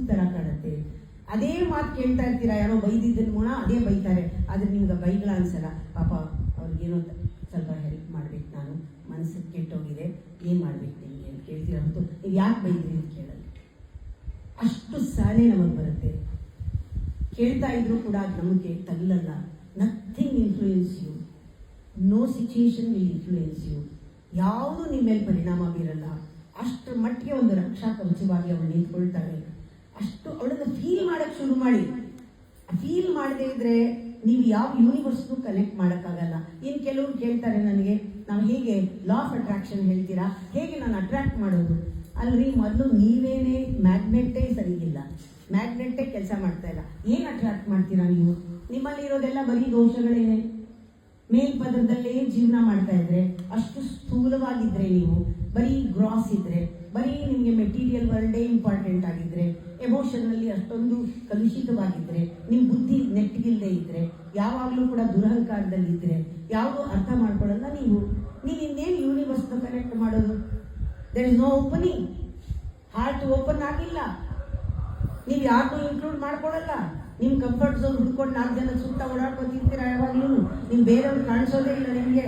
ಥರ ಕಾಣುತ್ತೆ. ಅದೇ ಮಾತು ಕೇಳ್ತಾ ಇರ್ತೀರಾ, ಯಾರೋ ಬೈದಿದ್ದನ್ನು ಗುಣ ಅದೇ ಬೈತಾರೆ, ಆದರೆ ನಿಮ್ಗೆ ಬೈಗಳ ಅನ್ಸಲ್ಲ. ಪಾಪ ಅವ್ರಿಗೇನೋ ಸ್ವಲ್ಪ ಹೆಲ್ಪ್ ಮಾಡ್ಬೇಕು, ನಾನು ಮನಸ್ಸಿಗೆ ಕೆಟ್ಟೋಗಿದೆ, ಏನು ಮಾಡ್ಬೇಕು ನಿಮಗೆ ಅಂತ ಕೇಳ್ತೀರಾ ಹೊರತು ನೀವು ಯಾಕೆ ಬೈದ್ರಿ ಅಂತ ಕೇಳಲ್ಲ. ಅಷ್ಟು ಸಾಲೆ ನಮಗೆ ಬರುತ್ತೆ. ಕೇಳ್ತಾ ಇದ್ರು ಕೂಡ ಅದು ನಮಗೆ ತಗಲಲ್ಲ. Nothing influence you, no situation will influence you. ಯಾವುದೂ ನಿಮ್ಮ ಮೇಲೆ ಪರಿಣಾಮ ಬೀರಲ್ಲ. ಅಷ್ಟರ ಮಟ್ಟಿಗೆ ಒಂದು ರಕ್ಷಾ ಕವಚವಾಗಿ ಅವಳು ನಿಂತ್ಕೊಳ್ತಾಳೆ. ಅಷ್ಟು ಅವಳನ್ನು ಫೀಲ್ ಮಾಡೋಕ್ಕೆ ಶುರು ಮಾಡಿ. ಫೀಲ್ ಮಾಡದೇ ಇದ್ರೆ ನೀವು ಯಾವ ಯೂನಿವರ್ಸ್ಗೂ ಕನೆಕ್ಟ್ ಮಾಡೋಕ್ಕಾಗಲ್ಲ. ಇನ್ನು ಕೆಲವರು ಕೇಳ್ತಾರೆ ನನಗೆ, ನಾವು ಹೇಗೆ ಲಾ ಆಫ್ ಅಟ್ರಾಕ್ಷನ್ ಹೇಳ್ತೀರಾ, ಹೇಗೆ ನಾನು ಅಟ್ರಾಕ್ಟ್ ಮಾಡೋದು? ಅಲ್ರಿ, ಮೊದಲು ನೀವೇನೇ ಮ್ಯಾಗ್ನೆಟ್ಟೇ ಸರಿಗಿಲ್ಲ, ಮ್ಯಾಗ್ನೆಟ್ಟೇ ಕೆಲಸ ಮಾಡ್ತಾ ಇಲ್ಲ, ಏನು ಅಟ್ರಾಕ್ಟ್ ಮಾಡ್ತೀರಾ ನೀವು? ನಿಮ್ಮಲ್ಲಿ ಇರೋದೆಲ್ಲ ಬರೀ ದೋಷಗಳೇನೆ. ಮೇಲ್ಪದರದಲ್ಲೇ ಜೀವನ ಮಾಡ್ತಾ ಇದ್ರೆ, ಅಷ್ಟು ಸ್ಥೂಲವಾಗಿದ್ದರೆ ನೀವು, ಬರೀ ಗ್ರಾಸ್ ಇದ್ದರೆ, ಬರೀ ನಿಮಗೆ ಮೆಟೀರಿಯಲ್ ವರ್ಲ್ಡೇ ಇಂಪಾರ್ಟೆಂಟ್ ಆಗಿದ್ದರೆ, ಎಮೋಷನಲ್ಲಿ ಅಷ್ಟೊಂದು ಕಲುಷಿತವಾಗಿದ್ದರೆ, ನಿಮ್ಮ ಬುದ್ಧಿ ನೆಟ್ಟಿಗಿಲ್ಲದೆ ಇದ್ದರೆ, ಯಾವಾಗಲೂ ಕೂಡ ದುರಹಂಕಾರದಲ್ಲಿದ್ದರೆ, ಯಾವುದೂ ಅರ್ಥ ಮಾಡ್ಕೊಳ್ಳಲ್ಲ ನೀವು ಇನ್ನೇನು ಯೂನಿವರ್ಸ್ನ ಕನೆಕ್ಟ್ ಮಾಡೋದು? There is no opening. Heart open ಆಗಿಲ್ಲ. ನೀವು ಯಾರನ್ನೂ ಇನ್ಕ್ಲೂಡ್ ಮಾಡ್ಕೊಳ್ಳಲ್ಲ. ನಿಮ್ಮ ಕಂಫರ್ಟ್ ಝೋನ್ ಹುಡ್ಕೊಂಡು 4 ಜನ ಸುತ್ತ ಓಡಾಡ್ಕೊತಿರ್ತೀರ ಯಾವಾಗಲೂ. ನೀವು ಬೇರೆಯವ್ರು ಕಾಣಿಸೋದೇ ಇಲ್ಲ ನಿಮಗೆ.